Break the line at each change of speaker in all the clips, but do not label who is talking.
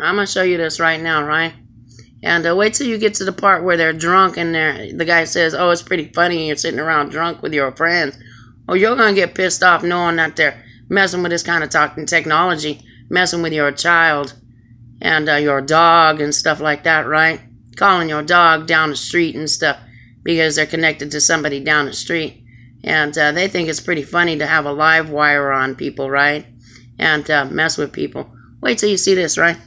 I'm gonna show you this right now, right? And wait till you get to the part where they're drunk and the guy says, "Oh, it's pretty funny. You're sitting around drunk with your friends." Oh, you're gonna get pissed off knowing that they're messing with this kind of talking technology, messing with your child and your dog and stuff like that, right? Calling your dog down the street and stuff because they're connected to somebody down the street. And they think it's pretty funny to have a live wire on people, right? And mess with people. Wait till you see this, right?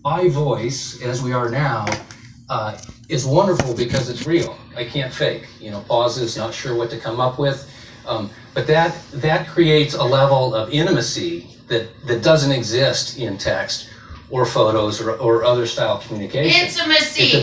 My voice, as we are now, is wonderful because it's real. I can't fake. You know, pauses, not sure what to come up with. But that creates a level of intimacy that doesn't exist in text or photos or other style communication.
Intimacy!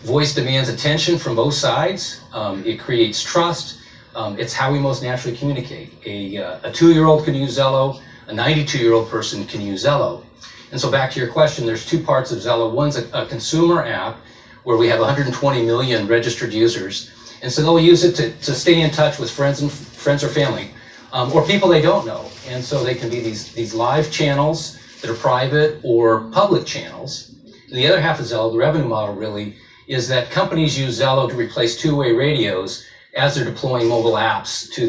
Voice demands attention from both sides. It creates trust. It's how we most naturally communicate. A 2-year-old can use Zello. A 92-year-old person can use Zello. And so back to your question, there's two parts of Zello. One's a consumer app where we have 120 million registered users. And so they'll use it to stay in touch with friends or family, or people they don't know. And so they can be these live channels that are private or public channels. And the other half of Zello, the revenue model really, is that companies use Zello to replace two-way radios as they're deploying mobile apps to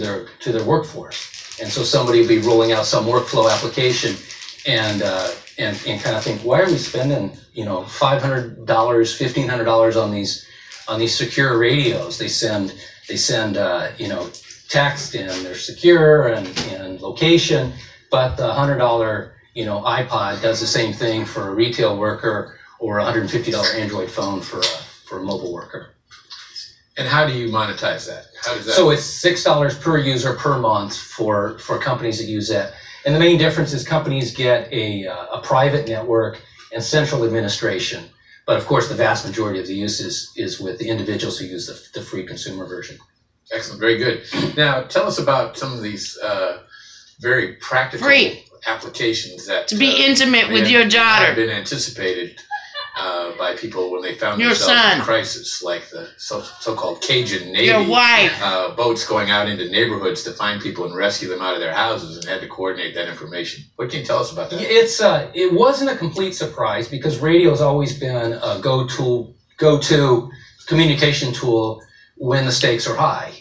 their workforce. And so somebody will be rolling out some workflow application and kind of think, why are we spending, you know, $500, $1,500 on these secure radios? They send you know, text and they're secure and location, but the $100 you know iPod does the same thing for a retail worker or a $150 Android phone for a mobile worker.
And how do you monetize that? How does that?
So it's $6 per user per month for companies that use that. And the main difference is companies get a private network and central administration. But of course, the vast majority of the use is with the individuals who use the free consumer version.
Excellent, very good. Now, tell us about some of these very practical applications that
to be intimate with your daughter
have been anticipated by people when they found
your
themselves
son.
in crisis, like the so-called Cajun Navy.
Your wife.
Boats going out into neighborhoods to find people and rescue them out of their houses, and had to coordinate that information. What can you tell us about that?
It wasn't a complete surprise because radio's always been a go-to communication tool when the stakes are high.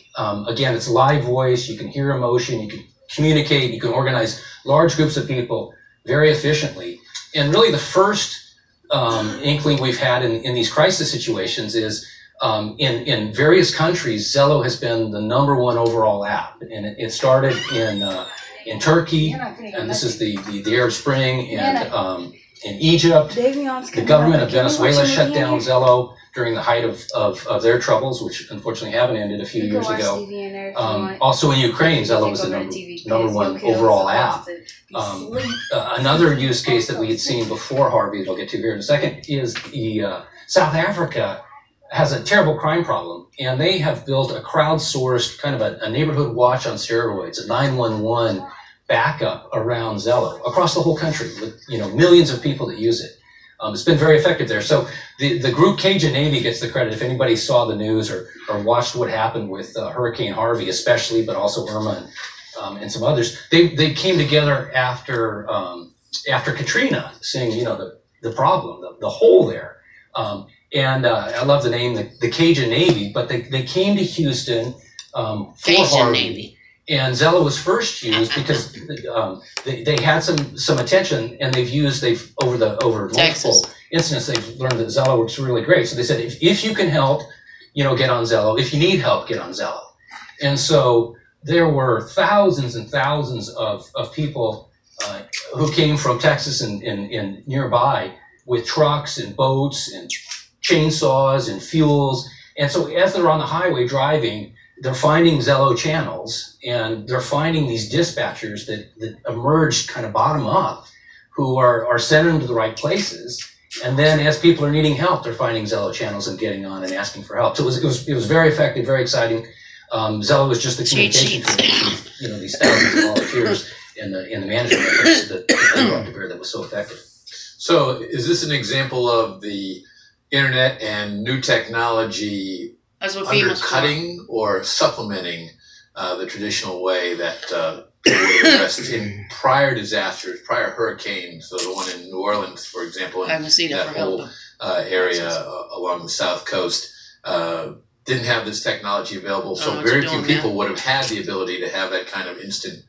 Again, it's live voice. You can hear emotion. You can communicate. You can organize large groups of people very efficiently. And really, the first inkling we've had in these crisis situations is in various countries, Zello has been the #1 overall app, and it started in Turkey, and this is the Arab Spring, and in Egypt. The government of Venezuela shut down Zello during the height of their troubles, which unfortunately haven't ended a few years ago. Also in Ukraine, Zello was the #1 overall app. Another use case that we had seen before Harvey, that I'll get to here in a second, is South Africa has a terrible crime problem, and they have built a crowdsourced kind of a neighborhood watch on steroids, a 911 backup around Zello across the whole country with millions of people that use it. It's been very effective there. So the group Cajun Navy gets the credit. If anybody saw the news or watched what happened with Hurricane Harvey, especially, but also Irma and some others, they came together after Katrina, seeing the problem, the hole there. And I love the name, the Cajun Navy, but they came to Houston for Harvey. Navy. And Zello was first used because they had some attention, and they've over multiple incidents, they've learned that Zello works really great. So they said, if you can help, get on Zello. If you need help, get on Zello. And so there were thousands and thousands of people who came from Texas and nearby with trucks and boats and chainsaws and fuels. And so as they're on the highway driving, they're finding Zello channels, and they're finding these dispatchers that emerge kind of bottom up, who are sending them to the right places. And then as people are needing help, they're finding Zello channels and getting on and asking for help. So it was very effective, very exciting. Zello was just the communication tool, these thousands of volunteers in the management efforts that they brought to bear that was so effective.
So is this an example of the internet and new technology undercutting or supplementing the traditional way that in prior disasters, prior hurricanes, so the one in New Orleans, for example,
I haven't seen it
that
for
whole
help.
area along the south coast, didn't have this technology available, so
what
very
you're
few
doing,
people would have had the ability to have that kind of instant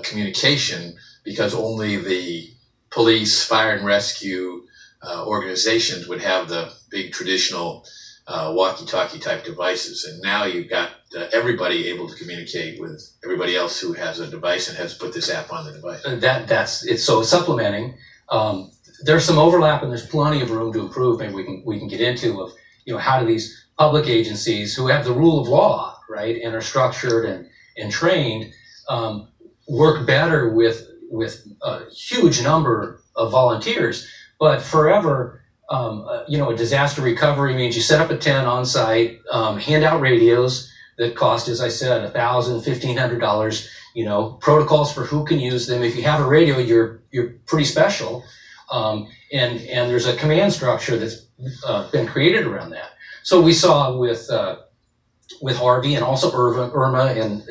communication, because only the police, fire and rescue organizations would have the big traditional walkie-talkie type devices. And now you've got everybody able to communicate with everybody else who has a device and has put this app on the device.
That's it. So supplementing, there's some overlap and there's plenty of room to improve. Maybe we can get into of, you know, how do these public agencies who have the rule of law, right, and are structured and trained, work better with a huge number of volunteers. But forever, you know, a disaster recovery means you set up a tent on site, hand out radios that cost, as I said, $1,000, $1,500. You know, protocols for who can use them. If you have a radio, you're pretty special, and there's a command structure that's been created around that. So we saw with Harvey and also Irma and